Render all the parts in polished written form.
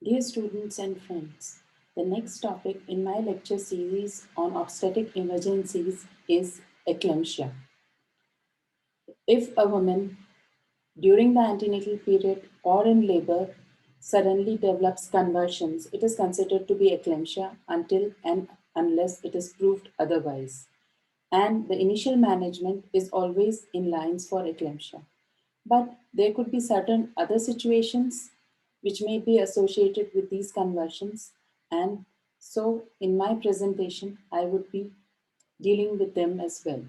Dear students and friends, the next topic in my lecture series on obstetric emergencies is eclampsia. If a woman during the antenatal period or in labor suddenly develops convulsions, it is considered to be eclampsia until and unless it is proved otherwise. And the initial management is always in lines for eclampsia. But there could be certain other situations which may be associated with these conversions. And so in my presentation, I would be dealing with them as well.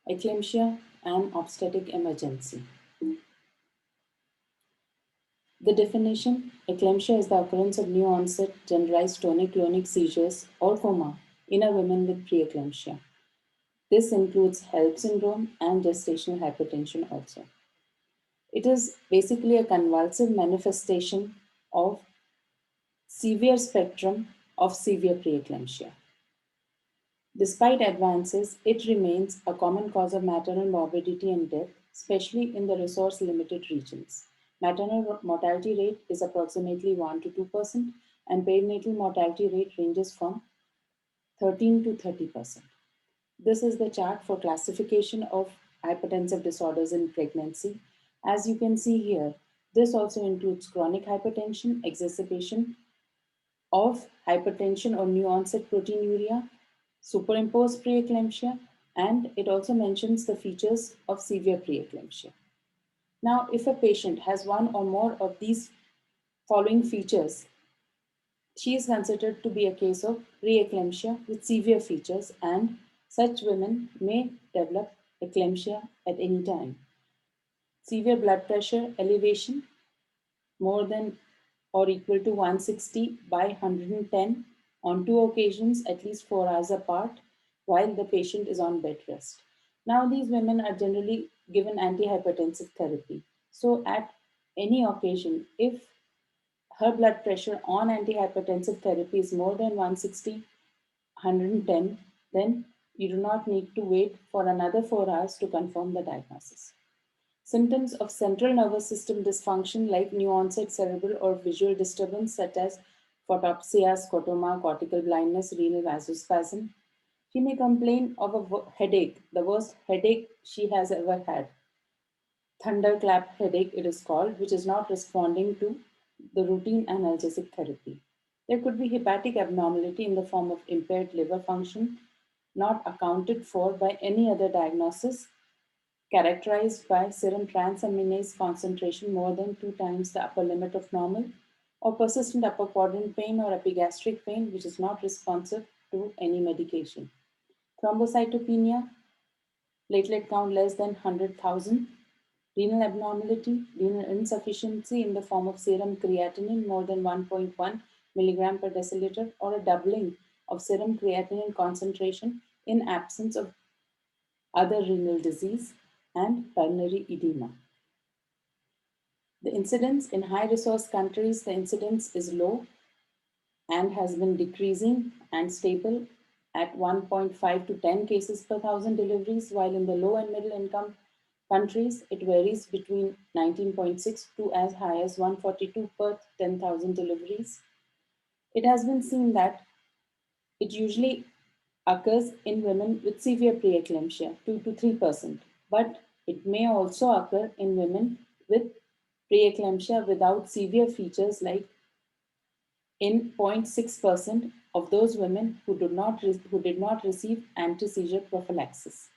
Eclampsia and obstetric emergency. The definition, eclampsia is the occurrence of new onset generalized tonic-clonic seizures or coma in a woman with preeclampsia. This includes HELLP syndrome and gestational hypertension also. It is basically a convulsive manifestation of severe spectrum of severe preeclampsia. Despite advances, it remains a common cause of maternal morbidity and death, especially in the resource-limited regions. Maternal mortality rate is approximately 1 to 2%, and perinatal mortality rate ranges from 13 to 30%. This is the chart for classification of hypertensive disorders in pregnancy. As you can see here, this also includes chronic hypertension, exacerbation of hypertension or new onset proteinuria, superimposed preeclampsia, and it also mentions the features of severe preeclampsia. Now, if a patient has one or more of these following features, she is considered to be a case of preeclampsia with severe features, and such women may develop eclampsia at any time. Severe blood pressure elevation more than or equal to 160 by 110 on two occasions at least 4 hours apart while the patient is on bed rest. Now, these women are generally given antihypertensive therapy. So, at any occasion, if her blood pressure on antihypertensive therapy is more than 160, 110, then you do not need to wait for another 4 hours to confirm the diagnosis. Symptoms of central nervous system dysfunction like new onset cerebral or visual disturbance such as photopsia, scotoma, cortical blindness, renal vasospasm. She may complain of a headache, the worst headache she has ever had. Thunderclap headache, it is called, which is not responding to the routine analgesic therapy. There could be hepatic abnormality in the form of impaired liver function, not accounted for by any other diagnosis, characterized by serum transaminase concentration more than 2 times the upper limit of normal, or persistent upper quadrant pain or epigastric pain, which is not responsive to any medication. Thrombocytopenia, platelet count less than 100,000, renal abnormality, renal insufficiency in the form of serum creatinine more than 1.1 milligram per deciliter, or a doubling of serum creatinine concentration in absence of other renal disease, and pulmonary edema. The incidence in high resource countries, the incidence is low and has been decreasing and stable at 1.5 to 10 cases per thousand deliveries, while in the low and middle income countries, it varies between 19.6 to as high as 142 per 10,000 deliveries. It has been seen that it usually occurs in women with severe preeclampsia, 2 to 3%, but it may also occur in women with preeclampsia without severe features, like in 0.6% of those women who did not receive anti-seizure prophylaxis.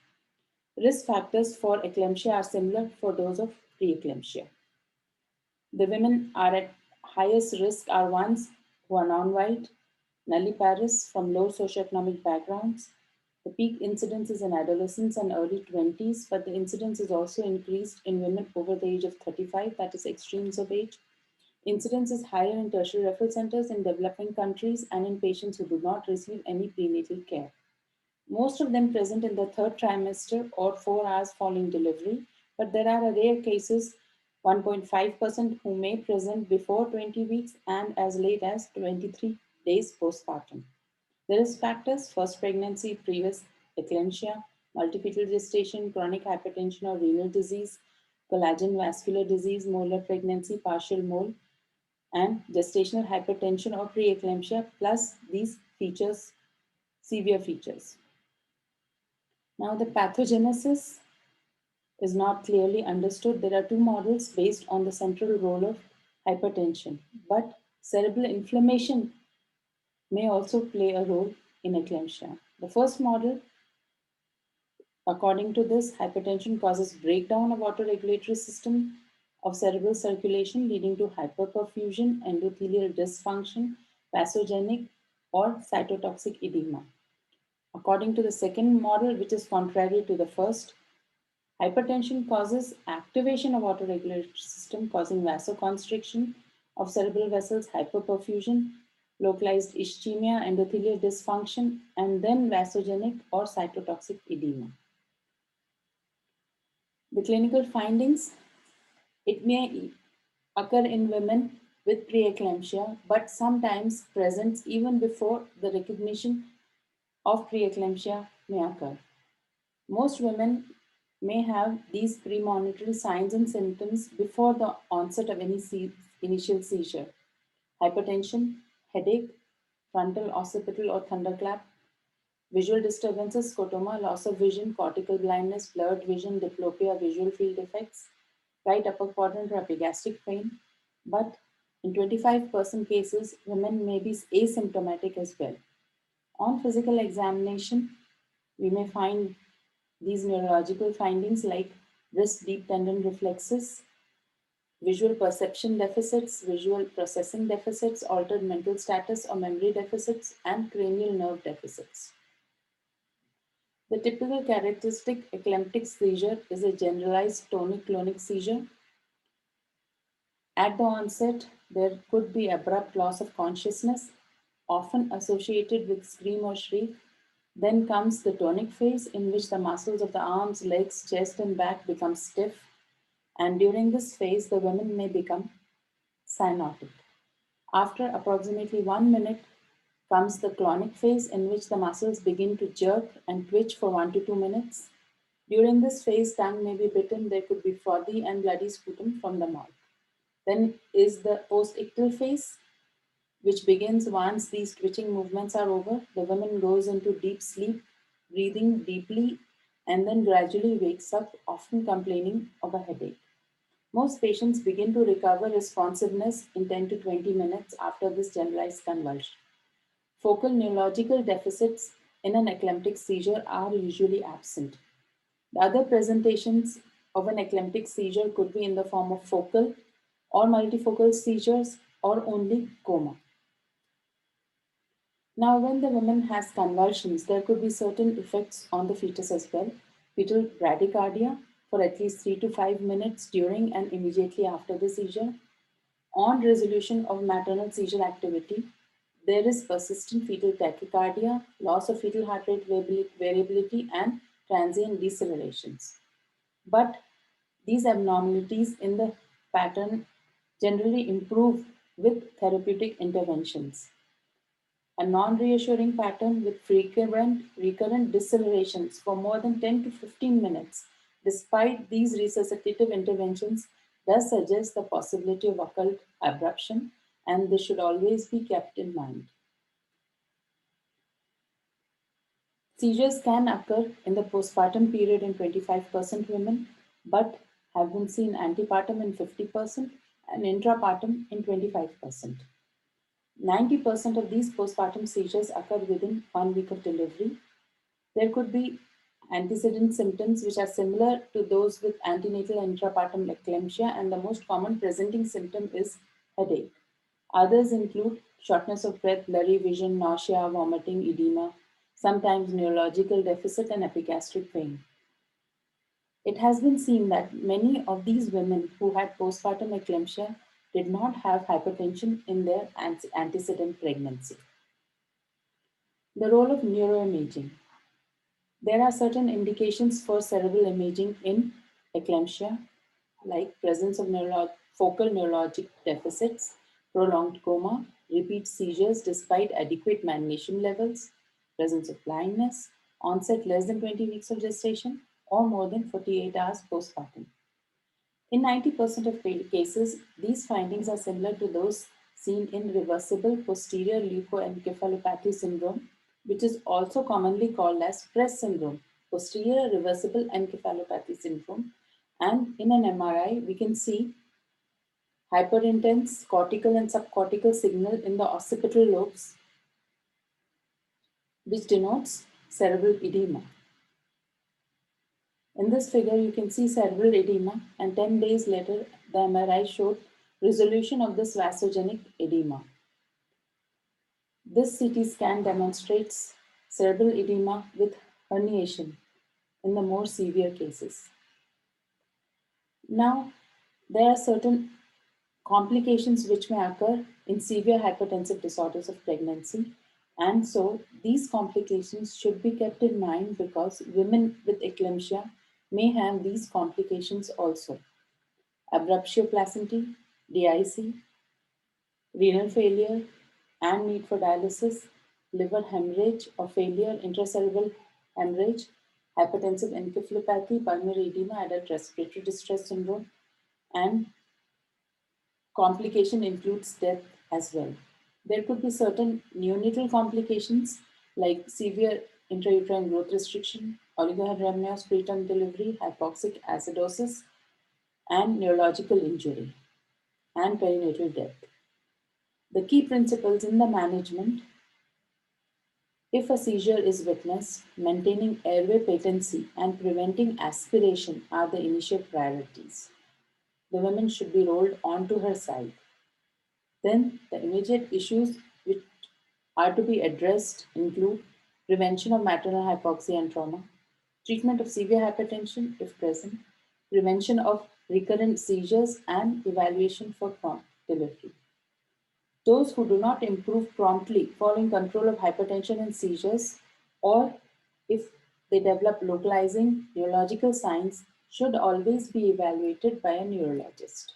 Risk factors for eclampsia are similar for those of preeclampsia. The women are at highest risk are ones who are non-white, nulliparous from low socioeconomic backgrounds. The peak incidence is in adolescents and early 20s, but the incidence is also increased in women over the age of 35, that is extremes of age. Incidence is higher in tertiary referral centers in developing countries and in patients who do not receive any prenatal care. Most of them present in the third trimester or 4 hours following delivery, but there are rare cases, 1.5%, who may present before 20 weeks and as late as 23 days postpartum. The risk factors: first pregnancy, previous eclampsia, multifetal gestation, chronic hypertension or renal disease, collagen vascular disease, molar pregnancy, partial mole, and gestational hypertension or preeclampsia, plus these features, severe features. Now, the pathogenesis is not clearly understood. There are two models based on the central role of hypertension, but cerebral inflammation may also play a role in eclampsia. The first model, according to this, hypertension causes breakdown of autoregulatory system of cerebral circulation, leading to hyperperfusion, endothelial dysfunction, vasogenic, or cytotoxic edema. According to the second model, which is contrary to the first, hypertension causes activation of autoregulatory system, causing vasoconstriction of cerebral vessels, hyperperfusion, localized ischemia, endothelial dysfunction, and then vasogenic or cytotoxic edema. The clinical findings, it may occur in women with preeclampsia, but sometimes presents even before the recognition of preeclampsia may occur. Most women may have these premonitory signs and symptoms before the onset of any initial seizure. Hypertension, headache, frontal occipital or thunderclap, visual disturbances, scotoma, loss of vision, cortical blindness, blurred vision, diplopia, visual field defects, right upper quadrant or epigastric pain. But in 25% cases, women may be asymptomatic as well. On physical examination, we may find these neurological findings like wrist deep tendon reflexes, visual perception deficits, visual processing deficits, altered mental status or memory deficits, and cranial nerve deficits. The typical characteristic eclamptic seizure is a generalized tonic-clonic seizure. At the onset, there could be abrupt loss of consciousness, often associated with scream or shriek. Then comes the tonic phase, in which the muscles of the arms, legs, chest, and back become stiff. And during this phase, the women may become cyanotic. After approximately 1 minute comes the clonic phase, in which the muscles begin to jerk and twitch for 1 to 2 minutes. During this phase, tongue may be bitten, there could be frothy and bloody sputum from the mouth. Then is the post-ictal phase, which begins once these twitching movements are over. The woman goes into deep sleep, breathing deeply, and then gradually wakes up, often complaining of a headache. Most patients begin to recover responsiveness in 10 to 20 minutes after this generalized convulsion. Focal neurological deficits in an eclamptic seizure are usually absent. The other presentations of an eclamptic seizure could be in the form of focal or multifocal seizures or only coma. Now, when the woman has convulsions, there could be certain effects on the fetus as well. Fetal bradycardia for at least 3 to 5 minutes during and immediately after the seizure. On resolution of maternal seizure activity, there is persistent fetal tachycardia, loss of fetal heart rate variability, and transient decelerations. But these abnormalities in the pattern generally improve with therapeutic interventions. A non-reassuring pattern with recurrent decelerations for more than 10 to 15 minutes, despite these resuscitative interventions, does suggest the possibility of occult abruption, and this should always be kept in mind. Seizures can occur in the postpartum period in 25% women, but have been seen antepartum in 50% and intrapartum in 25%. 90% of these postpartum seizures occur within 1 week of delivery. There could be antecedent symptoms which are similar to those with antenatal intrapartum eclampsia, and the most common presenting symptom is headache. Others include shortness of breath, blurry vision, nausea, vomiting, edema, sometimes neurological deficit, and epigastric pain. It has been seen that many of these women who had postpartum eclampsia did not have hypertension in their antecedent pregnancy. The role of neuroimaging. There are certain indications for cerebral imaging in eclampsia, like presence of focal neurologic deficits, prolonged coma, repeat seizures despite adequate magnesium levels, presence of blindness, onset less than 20 weeks of gestation, or more than 48 hours postpartum. In 90% of cases, these findings are similar to those seen in reversible posterior leukoencephalopathy syndrome, which is also commonly called as PRESS syndrome, posterior reversible encephalopathy syndrome. And in an MRI, we can see hyperintense cortical and subcortical signal in the occipital lobes, which denotes cerebral edema. In this figure, you can see cerebral edema, and 10 days later, the MRI showed resolution of this vasogenic edema. This CT scan demonstrates cerebral edema with herniation in the more severe cases. Now, there are certain complications which may occur in severe hypertensive disorders of pregnancy. And so these complications should be kept in mind because women with eclampsia may have these complications also. Abruptio placentae, DIC, renal failure and need for dialysis, liver hemorrhage or failure, intracerebral hemorrhage, hypertensive encephalopathy, pulmonary edema, adult respiratory distress syndrome, and complication includes death as well. There could be certain neonatal complications like severe intrauterine growth restriction, oligohydramnios preterm delivery, hypoxic acidosis, and neurological injury and perinatal death. The key principles in the management: if a seizure is witnessed, maintaining airway patency and preventing aspiration are the initial priorities. The woman should be rolled onto her side. Then the immediate issues which are to be addressed include prevention of maternal hypoxia and trauma, treatment of severe hypertension if present, prevention of recurrent seizures, and evaluation for prompt delivery. Those who do not improve promptly following control of hypertension and seizures, or if they develop localizing neurological signs, should always be evaluated by a neurologist.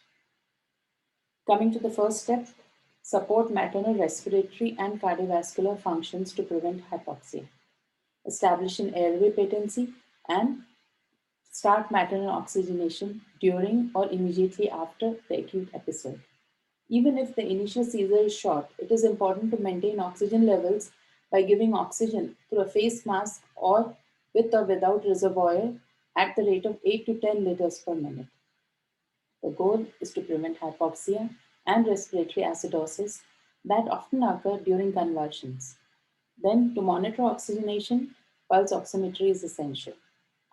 Coming to the first step, support maternal respiratory and cardiovascular functions to prevent hypoxia. Establish an airway patency and start maternal oxygenation during or immediately after the acute episode. Even if the initial seizure is short, it is important to maintain oxygen levels by giving oxygen through a face mask or with or without reservoir at the rate of 8 to 10 liters per minute. The goal is to prevent hypoxia and respiratory acidosis that often occur during convulsions. Then, to monitor oxygenation, pulse oximetry is essential.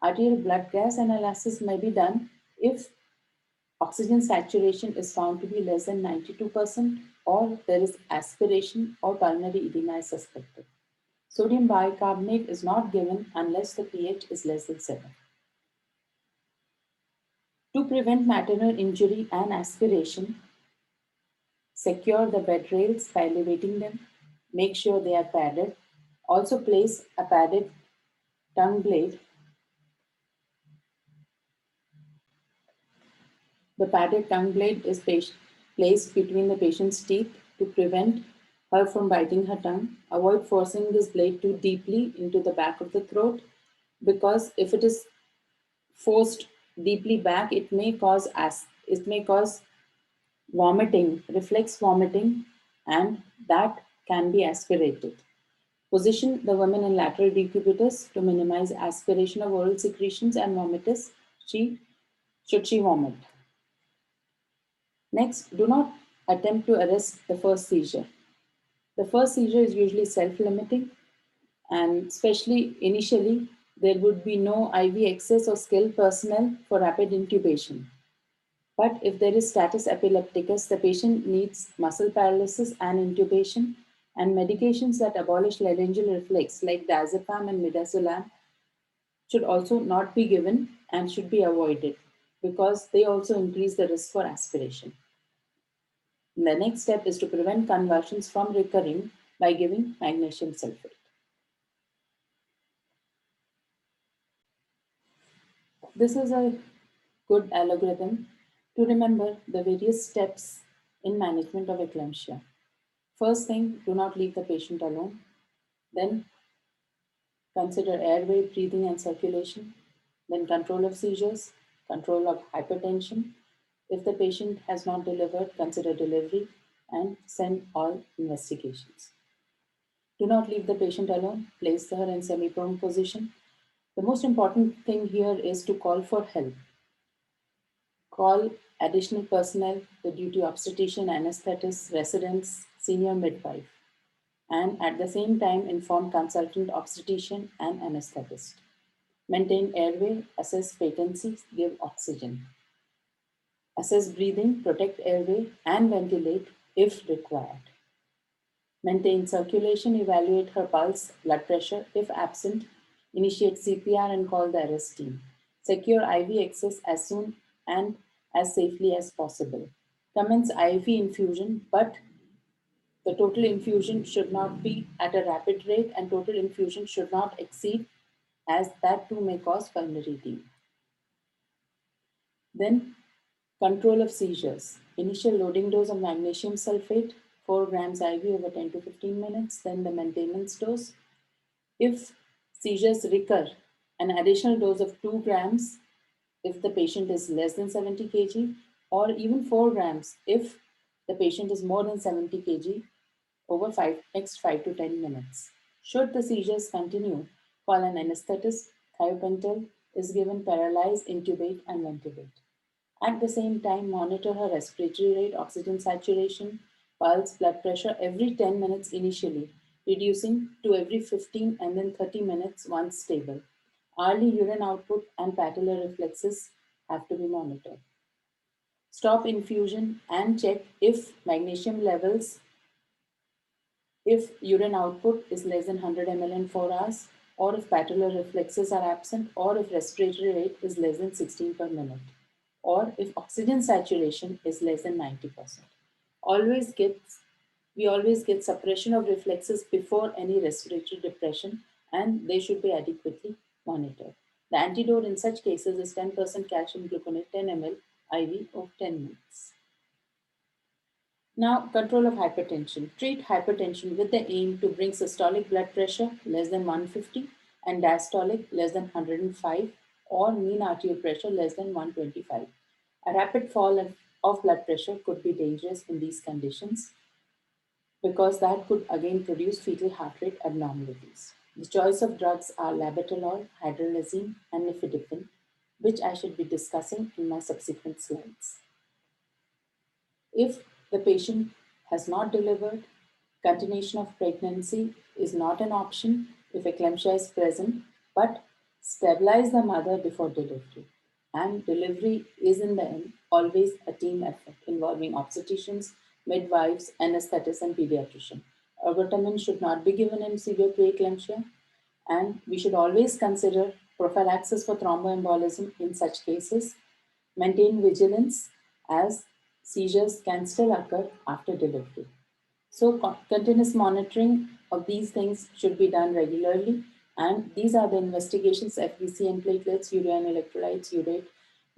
Arterial blood gas analysis may be done if oxygen saturation is found to be less than 92% or there is aspiration or pulmonary edema is suspected. Sodium bicarbonate is not given unless the pH is less than 7. To prevent maternal injury and aspiration, secure the bed rails by elevating them. Make sure they are padded. Also place a padded tongue blade. The padded tongue blade is placed between the patient's teeth to prevent her from biting her tongue. Avoid forcing this blade too deeply into the back of the throat because if it is forced deeply back, it may cause vomiting, reflex vomiting, and that can be aspirated. Position the woman in lateral decubitus to minimize aspiration of oral secretions and vomitus should she vomit. Next, do not attempt to arrest the first seizure. The first seizure is usually self-limiting, and especially initially, there would be no IV access or skilled personnel for rapid intubation. But if there is status epilepticus, the patient needs muscle paralysis and intubation, and medications that abolish laryngeal reflex like diazepam and midazolam should also not be given and should be avoided because they also increase the risk for aspiration. The next step is to prevent convulsions from recurring by giving magnesium sulfate. This is a good algorithm to remember the various steps in management of eclampsia. First thing, do not leave the patient alone. Then consider airway, breathing, and circulation. Then control of seizures, control of hypertension, If the patient has not delivered, consider delivery and send all investigations. Do not leave the patient alone. Place her in semi-prone position. The most important thing here is to call for help. Call additional personnel, the duty obstetrician, anesthetist, residents, senior midwife, and at the same time inform consultant obstetrician and anesthetist. Maintain airway, assess patency, give oxygen. Assess breathing, protect airway, and ventilate if required. Maintain circulation, evaluate her pulse, blood pressure. If absent, initiate CPR and call the arrest team. Secure IV access as soon and as safely as possible. Commence IV infusion, but the total infusion should not be at a rapid rate and total infusion should not exceed, as that too may cause pulmonary edema. Then control of seizures. Initial loading dose of magnesium sulfate, 4 grams IV over 10 to 15 minutes, then the maintenance dose. If seizures recur, an additional dose of 2 grams if the patient is less than 70 kg, or even 4 grams if the patient is more than 70 kg over next 5 to 10 minutes. Should the seizures continue, call an anesthetist, thiopental is given, paralyze, intubate, and ventilate. At the same time, monitor her respiratory rate, oxygen saturation, pulse, blood pressure every 10 minutes initially, reducing to every 15 and then 30 minutes once stable. Early urine output and patellar reflexes have to be monitored. Stop infusion and check if magnesium levels, if urine output is less than 100 ml in 4 hours, or if patellar reflexes are absent, or if respiratory rate is less than 16 per minute, or if oxygen saturation is less than 90%. Always gets, we always get suppression of reflexes before any respiratory depression, and they should be adequately monitored. The antidote in such cases is 10% calcium gluconate 10 ml IV of 10 minutes. Now, control of hypertension. Treat hypertension with the aim to bring systolic blood pressure less than 150 and diastolic less than 105 or mean arterial pressure less than 125. A rapid fall of blood pressure could be dangerous in these conditions because that could again produce fetal heart rate abnormalities. The choice of drugs are labetalol, hydralazine, and nifedipine, which I should be discussing in my subsequent slides. If the patient has not delivered, continuation of pregnancy is not an option if eclampsia is present, but stabilize the mother before delivery. And delivery is in the end always a team effort involving obstetricians, midwives, anesthetists, and pediatrician. Ergotamine should not be given in severe preeclampsia, and we should always consider prophylaxis for thromboembolism in such cases. Maintain vigilance as seizures can still occur after delivery. So continuous monitoring of these things should be done regularly. And these are the investigations: FVC and platelets, urea and electrolytes, urate,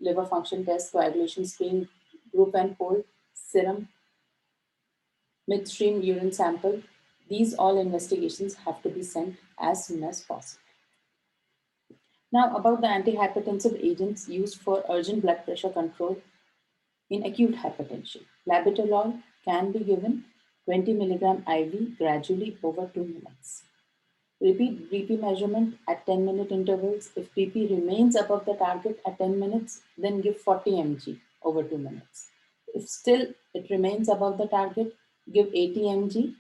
liver function test, coagulation screen, group and poll, serum, midstream urine sample. These all investigations have to be sent as soon as possible. Now about the antihypertensive agents used for urgent blood pressure control in acute hypertension. Labetalol can be given 20 mg IV gradually over 2 minutes. Repeat BP measurement at 10-minute intervals. If BP remains above the target at 10 minutes, then give 40 mg over 2 minutes. If still it remains above the target, give 80 mg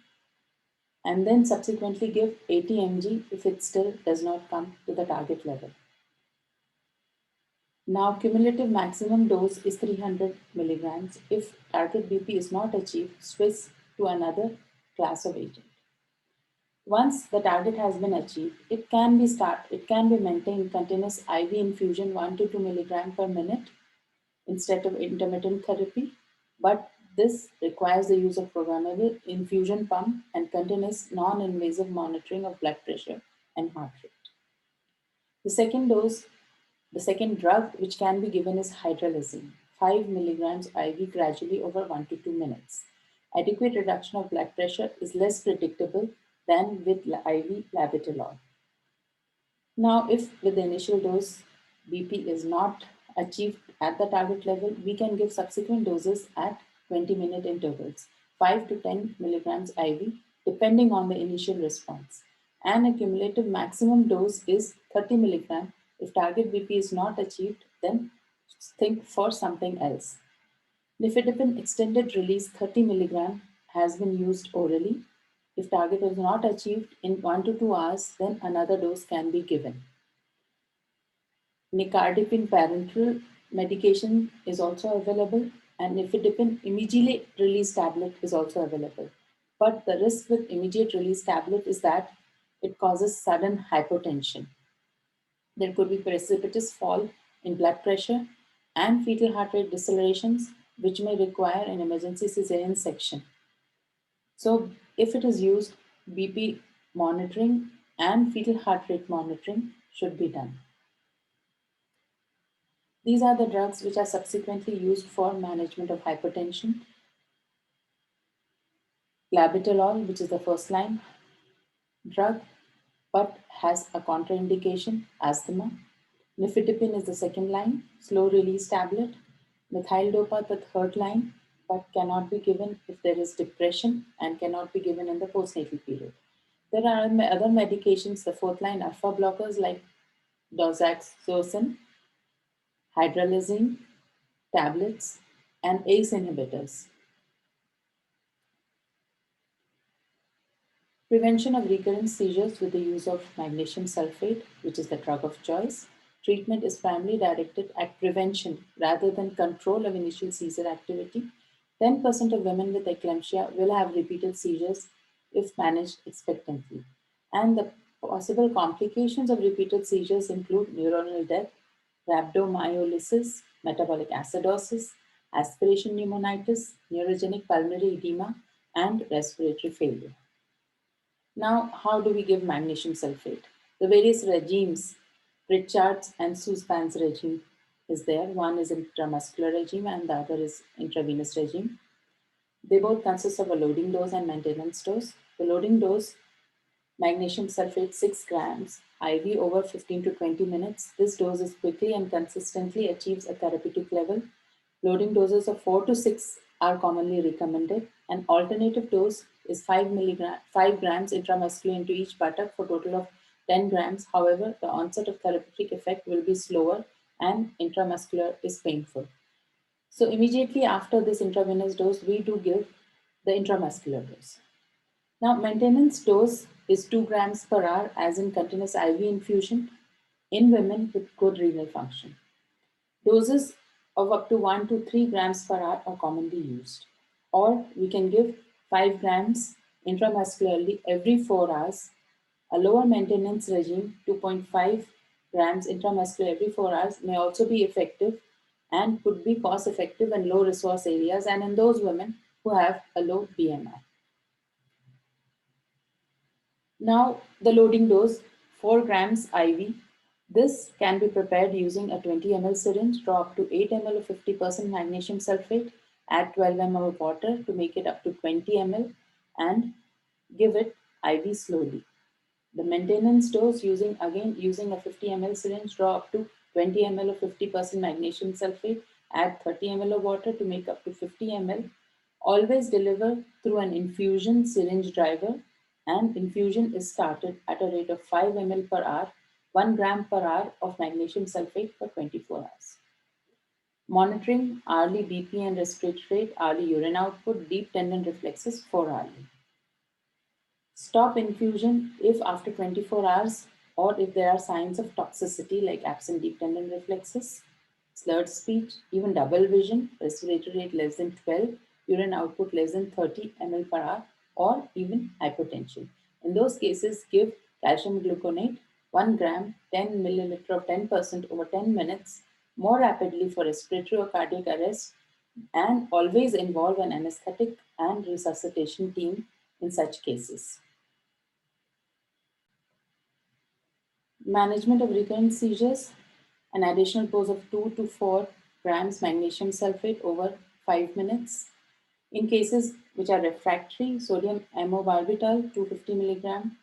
and then subsequently give 80 mg if it still does not come to the target level. Now, cumulative maximum dose is 300 milligrams. If target BP is not achieved, switch to another class of agent. Once the target has been achieved, it can be maintained continuous IV infusion 1 to 2 milligram per minute instead of intermittent therapy, but this requires the use of programmable infusion pump and continuous non-invasive monitoring of blood pressure and heart rate. The second drug which can be given is hydralazine, 5 milligrams IV gradually over 1 to 2 minutes. Adequate reduction of blood pressure is less predictable than with IV labetalol. Now, if with the initial dose BP is not achieved at the target level, we can give subsequent doses at 20-minute intervals, 5 to 10 milligrams IV, depending on the initial response. And a cumulative maximum dose is 30 milligram. If target BP is not achieved, then think for something else. Nifedipine extended release 30 milligram has been used orally. If target is not achieved in 1 to 2 hours, then another dose can be given. Nicardipine parenteral medication is also available, and nifedipine immediate release tablet is also available. But the risk with immediate release tablet is that it causes sudden hypotension. There could be precipitous fall in blood pressure and fetal heart rate decelerations, which may require an emergency cesarean section. So, if it is used, BP monitoring and fetal heart rate monitoring should be done. These are the drugs which are subsequently used for management of hypertension. Labetalol, which is the first line drug, but has a contraindication, asthma. Nifedipine is the second line, slow release tablet. Methyl-dopa, the third line, but cannot be given if there is depression and cannot be given in the postnatal period. There are other medications, the fourth line alpha blockers like doxazosin, hydralazine tablets, and ACE inhibitors. Prevention of recurrent seizures with the use of magnesium sulfate, which is the drug of choice. Treatment is primarily directed at prevention rather than control of initial seizure activity. 10% of women with eclampsia will have repeated seizures if managed expectantly. And the possible complications of repeated seizures include neuronal death, rhabdomyolysis, metabolic acidosis, aspiration pneumonitis, neurogenic pulmonary edema, and respiratory failure. Now, how do we give magnesium sulfate? The various regimes, Pritchard's and Sussman's regime is there. One is intramuscular regime and the other is intravenous regime. They both consist of a loading dose and maintenance dose. The loading dose, magnesium sulfate 6 grams, IV over 15 to 20 minutes. This dose is quickly and consistently achieves a therapeutic level. Loading doses of 4 to 6 are commonly recommended. An alternative dose is 5 grams intramuscular into each buttock for a total of 10 grams. However, the onset of therapeutic effect will be slower and intramuscular is painful. So immediately after this intravenous dose, we do give the intramuscular dose. Now, maintenance dose is 2 grams per hour as in continuous IV infusion in women with good renal function. Doses of up to 1 to 3 grams per hour are commonly used. Or we can give 5 grams intramuscularly every 4 hours. A lower maintenance regime, 2.5 grams intramuscular every 4 hours, may also be effective and could be cost effective in low resource areas and in those women who have a low BMI. Now, the loading dose, 4 grams IV. This can be prepared using a 20 ml syringe, draw up to 8 ml of 50% magnesium sulfate, add 12 ml of water to make it up to 20 ml, and give it IV slowly. The maintenance dose using a 50 ml syringe, draw up to 20 ml of 50% magnesium sulfate, add 30 ml of water to make up to 50 ml. Always deliver through an infusion syringe driver, and infusion is started at a rate of 5 ml per hour, 1 gram per hour of magnesium sulfate for 24 hours. Monitoring hourly BP and respiratory rate, hourly urine output, deep tendon reflexes 4 hourly. Stop infusion if after 24 hours or if there are signs of toxicity like absent deep tendon reflexes, slurred speech, even double vision, respiratory rate less than 12, urine output less than 30 ml per hour, or even hypertension. In those cases, give calcium gluconate 1 gram 10 milliliter of 10% over 10 minutes more rapidly for respiratory or cardiac arrest, and always involve an anesthetic and resuscitation team in such cases. Management of recurrent seizures, an additional dose of 2 to 4 grams magnesium sulfate over 5 minutes. In cases which are refractory, sodium amobarbital 250 milligram,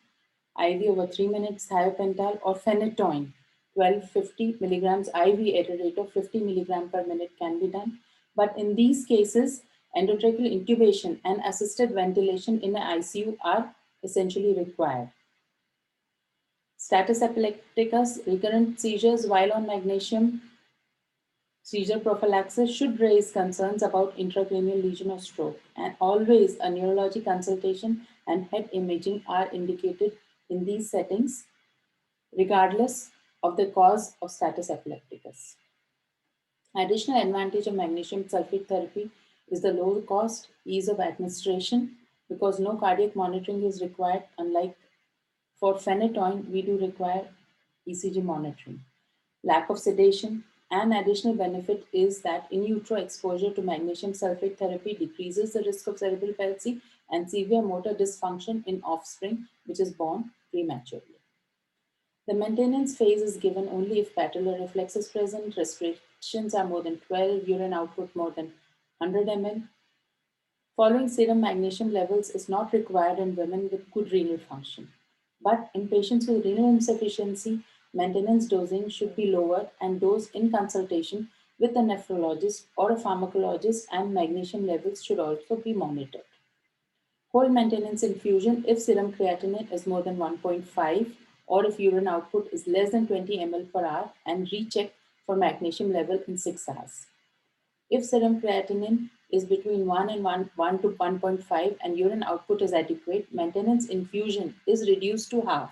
IV over 3 minutes, thiopental or phenytoin 1250 milligrams IV iterator, 50 milligram per minute can be done. But in these cases, endotracheal intubation and assisted ventilation in an ICU are essentially required. Status epilepticus, recurrent seizures while on magnesium seizure prophylaxis should raise concerns about intracranial lesion or stroke, and always a neurology consultation and head imaging are indicated in these settings, regardless of the cause of status epilepticus. Additional advantage of magnesium sulfate therapy is the low cost, ease of administration, because no cardiac monitoring is required, unlike for phenytoin, we do require ECG monitoring. Lack of sedation. An additional benefit is that in utero exposure to magnesium sulfate therapy decreases the risk of cerebral palsy and severe motor dysfunction in offspring, which is born prematurely. The maintenance phase is given only if patellar reflex is present, respirations are more than 12, urine output more than 100 ml. Following serum magnesium levels is not required in women with good renal function. But in patients with renal insufficiency, maintenance dosing should be lowered and dosed in consultation with a nephrologist or a pharmacologist, and magnesium levels should also be monitored. Whole maintenance infusion if serum creatinine is more than 1.5 or if urine output is less than 20 ml per hour, and recheck for magnesium level in 6 hours. If serum creatinine is between 1 to 1.5 and urine output is adequate, maintenance infusion is reduced to half,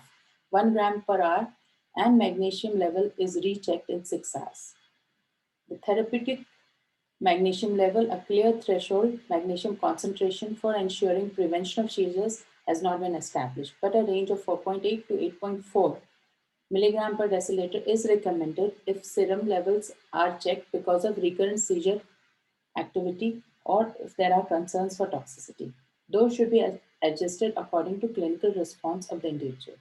1 gram per hour, and magnesium level is rechecked in 6 hours. The therapeutic magnesium level, a clear threshold magnesium concentration for ensuring prevention of seizures, has not been established, but a range of 4.8 to 8.4 milligram per deciliter is recommended if serum levels are checked because of recurrent seizure activity or if there are concerns for toxicity. Those should be adjusted according to clinical response of the individual.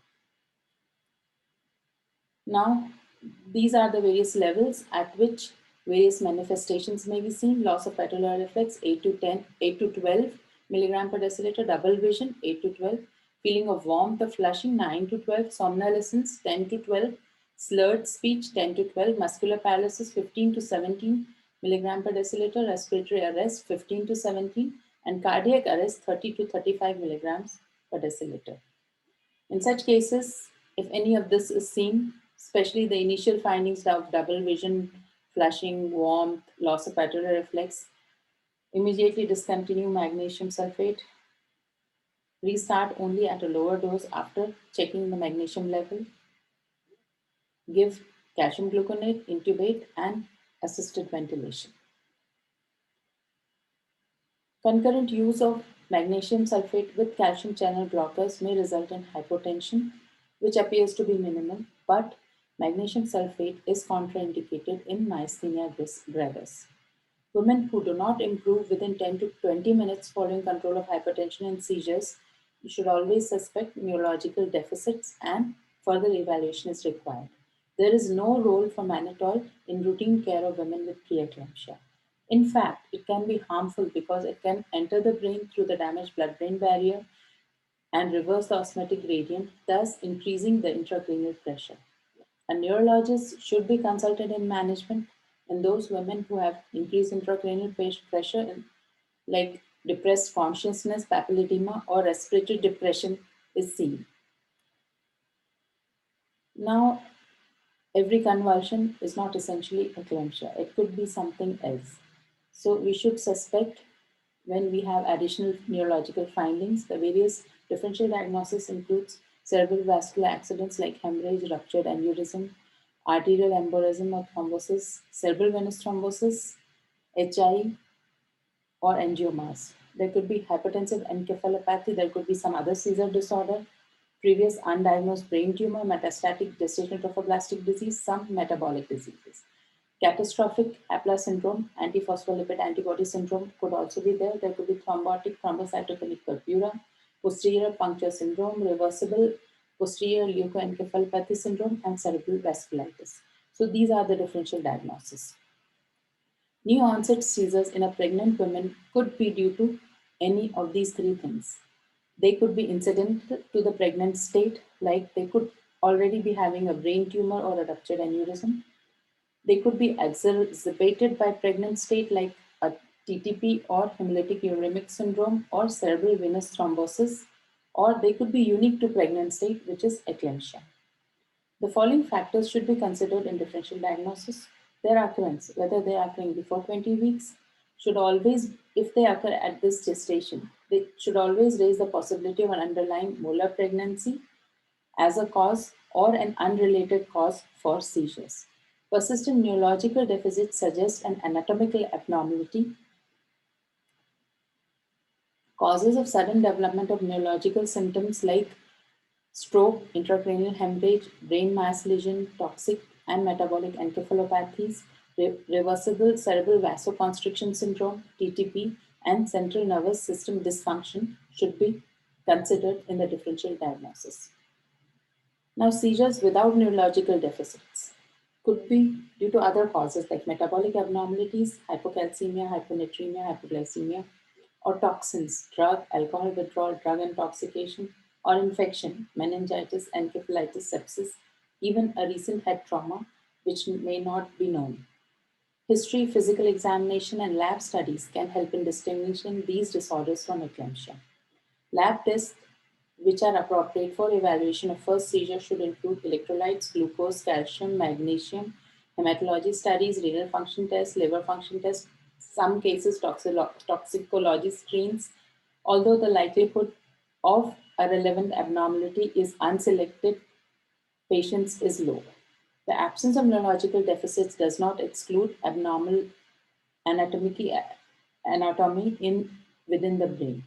Now, these are the various levels at which various manifestations may be seen. Loss of patellar reflex 8 to 12 milligram per deciliter, double vision 8 to 12, feeling of warmth or flushing 9 to 12, somnolence 10 to 12, slurred speech 10 to 12, muscular paralysis 15 to 17 milligram per deciliter, respiratory arrest 15 to 17, and cardiac arrest 30 to 35 milligrams per deciliter. In such cases, if any of this is seen, especially the initial findings of double vision, flushing, warmth, loss of patellar reflex, immediately discontinue magnesium sulfate. Restart only at a lower dose after checking the magnesium level. Give calcium gluconate, intubate, and assisted ventilation. Concurrent use of magnesium sulfate with calcium channel blockers may result in hypotension, which appears to be minimal, but magnesium sulfate is contraindicated in myasthenia gravis. Women who do not improve within 10 to 20 minutes following control of hypertension and seizures, you should always suspect neurological deficits, and further evaluation is required. There is no role for mannitol in routine care of women with preeclampsia. In fact, it can be harmful because it can enter the brain through the damaged blood-brain barrier and reverse the osmotic gradient, thus increasing the intracranial pressure. A neurologist should be consulted in management in those women who have increased intracranial pressure, like depressed consciousness, papilledema, or respiratory depression is seen. Now, every convulsion is not essentially eclampsia. It could be something else. So we should suspect when we have additional neurological findings. The various differential diagnosis includes cerebral vascular accidents like hemorrhage, ruptured aneurysm, arterial embolism or thrombosis, cerebral venous thrombosis, HI, or angiomas. There could be hypertensive encephalopathy, there could be some other seizure disorder, previous undiagnosed brain tumor, metastatic gestational trophoblastic disease, some metabolic diseases. Catastrophic Aplar syndrome, antiphospholipid antibody syndrome could also be there. There could be thrombotic thrombocytopenic purpura, posterior puncture syndrome, reversible posterior leukoencephalopathy syndrome, and cerebral vasculitis. So these are the differential diagnoses. New onset seizures in a pregnant woman could be due to any of these three things. They could be incidental to the pregnant state, like they could already be having a brain tumor or a ruptured aneurysm. They could be exacerbated by pregnant state like a TTP or hemolytic uremic syndrome or cerebral venous thrombosis, or they could be unique to pregnant state, which is eclampsia. The following factors should be considered in differential diagnosis. Their occurrence, whether they are occurring before 20 weeks, should always, if they occur at this gestation, they should always raise the possibility of an underlying molar pregnancy as a cause or an unrelated cause for seizures. Persistent neurological deficits suggest an anatomical abnormality. Causes of sudden development of neurological symptoms like stroke, intracranial hemorrhage, brain mass lesion, toxic and metabolic encephalopathies, reversible cerebral vasoconstriction syndrome, TTP, and central nervous system dysfunction should be considered in the differential diagnosis. Now, seizures without neurological deficits could be due to other causes like metabolic abnormalities, hypocalcemia, hyponatremia, hypoglycemia, or toxins, drug, alcohol withdrawal, drug intoxication, or infection, meningitis, encephalitis, sepsis, even a recent head trauma, which may not be known. History, physical examination, and lab studies can help in distinguishing these disorders from eclampsia. Lab tests which are appropriate for evaluation of first seizure should include electrolytes, glucose, calcium, magnesium, hematology studies, renal function tests, liver function tests, some cases toxicology screens, although the likelihood of a relevant abnormality is unselected, patients is low. The absence of neurological deficits does not exclude abnormal anatomy within the brain.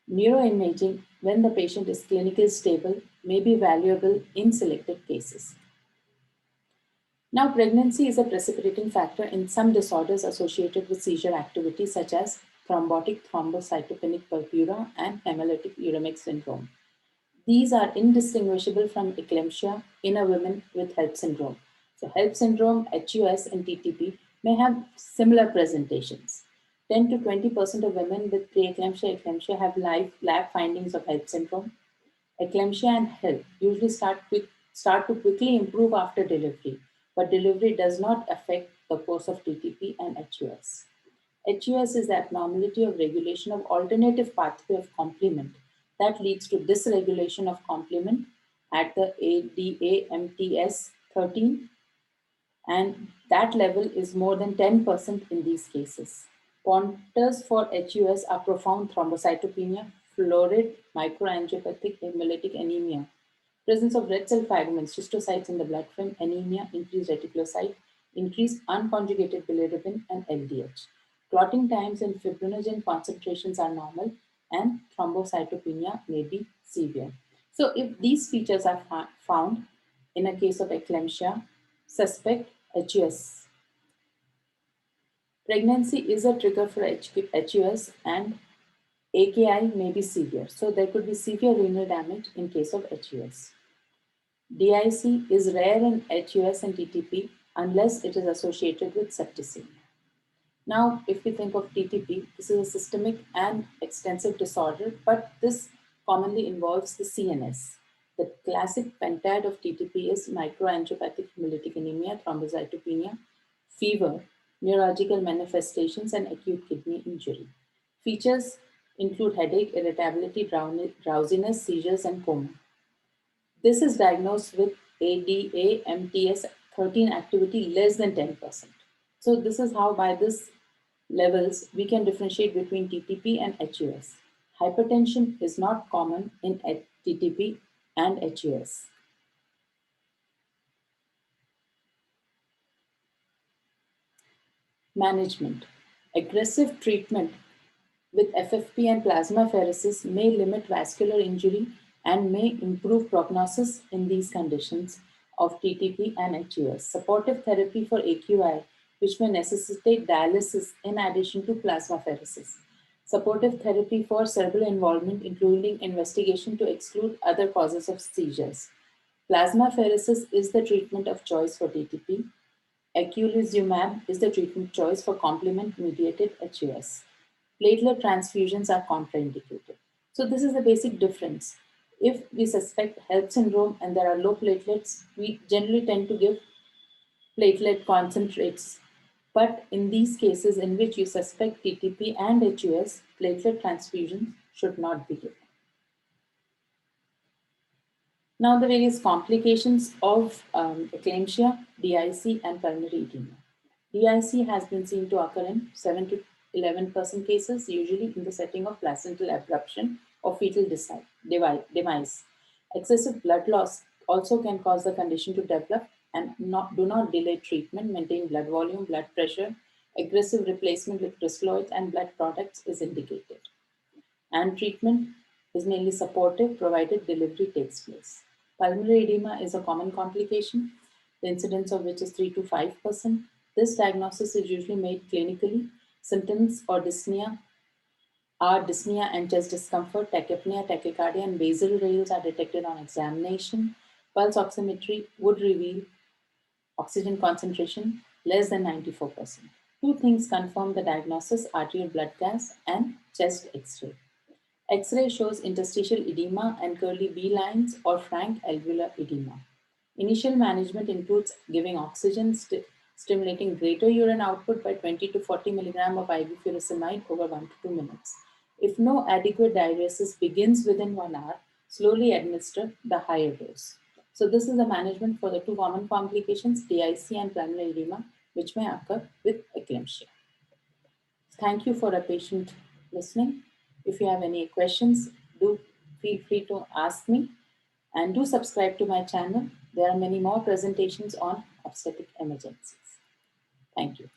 Neuroimaging, when the patient is clinically stable, may be valuable in selected cases. Now, pregnancy is a precipitating factor in some disorders associated with seizure activity, such as thrombotic thrombocytopenic purpura and hemolytic uremic syndrome. These are indistinguishable from eclampsia in a woman with HELLP syndrome. So, HELLP syndrome, HUS, and TTP may have similar presentations. 10 to 20% of women with preeclampsia eclampsia have lab findings of HELLP syndrome. Eclampsia and HELLP usually start to quickly improve after delivery, but delivery does not affect the course of TTP and HUS. HUS is the abnormality of regulation of alternative pathway of complement that leads to dysregulation of complement at the ADAMTS 13, and that level is more than 10% in these cases. Pointers for HUS are profound thrombocytopenia, florid microangiopathic hemolytic anemia, presence of red cell fragments, schistocytes in the blood film, anemia, increased reticulocyte, increased unconjugated bilirubin, and LDH. Clotting times and fibrinogen concentrations are normal, and thrombocytopenia may be severe. So, if these features are found in a case of eclampsia, suspect HUS. Pregnancy is a trigger for HUS, and AKI may be severe. So, there could be severe renal damage in case of HUS. DIC is rare in HUS and TTP unless it is associated with septicemia. Now, if we think of TTP, this is a systemic and extensive disorder, but this commonly involves the CNS. The classic pentad of TTP is microangiopathic hemolytic anemia, thrombocytopenia, fever, neurological manifestations, and acute kidney injury. Features include headache, irritability, drowsiness, seizures, and coma. This is diagnosed with ADA-MTS 13 activity less than 10%. So this is how by this levels we can differentiate between TTP and HUS. Hypertension is not common in TTP and HUS. Management. Aggressive treatment with FFP and plasmapheresis may limit vascular injury and may improve prognosis in these conditions of TTP and HUS. Supportive therapy for AQI, which may necessitate dialysis in addition to plasmapheresis. Supportive therapy for cerebral involvement, including investigation to exclude other causes of seizures. Plasmapheresis is the treatment of choice for TTP. Eculizumab is the treatment choice for complement-mediated HUS. Platelet transfusions are contraindicated. So this is the basic difference. If we suspect HELLP syndrome and there are low platelets, we generally tend to give platelet concentrates. But in these cases in which you suspect TTP and HUS, platelet transfusions should not be given. Now, the various complications of eclampsia, DIC, and pulmonary edema. DIC has been seen to occur in 7 to 11% cases, usually in the setting of placental abruption or fetal demise. Excessive blood loss also can cause the condition to develop, and do not delay treatment. Maintain blood volume, blood pressure. Aggressive replacement with crystalloids and blood products is indicated. And treatment is mainly supportive provided delivery takes place. Pulmonary edema is a common complication, the incidence of which is 3 to 5%. This diagnosis is usually made clinically. Symptoms or dyspnea are dyspnea and chest discomfort, tachypnea, tachycardia, and basal rales are detected on examination. Pulse oximetry would reveal oxygen concentration less than 94%. Two things confirm the diagnosis: arterial blood gas and chest X-ray. X-ray shows interstitial edema and curly B lines or frank alveolar edema. Initial management includes giving oxygen, stimulating greater urine output by 20 to 40 milligram of IV furosemide over 1 to 2 minutes. If no adequate diuresis begins within 1 hour, slowly administer the higher dose. So this is the management for the two common complications, DIC and pulmonary edema, which may occur with eclampsia. Thank you for a patient listening. If you have any questions, do feel free to ask me, and do subscribe to my channel. There are many more presentations on obstetric emergencies. Thank you.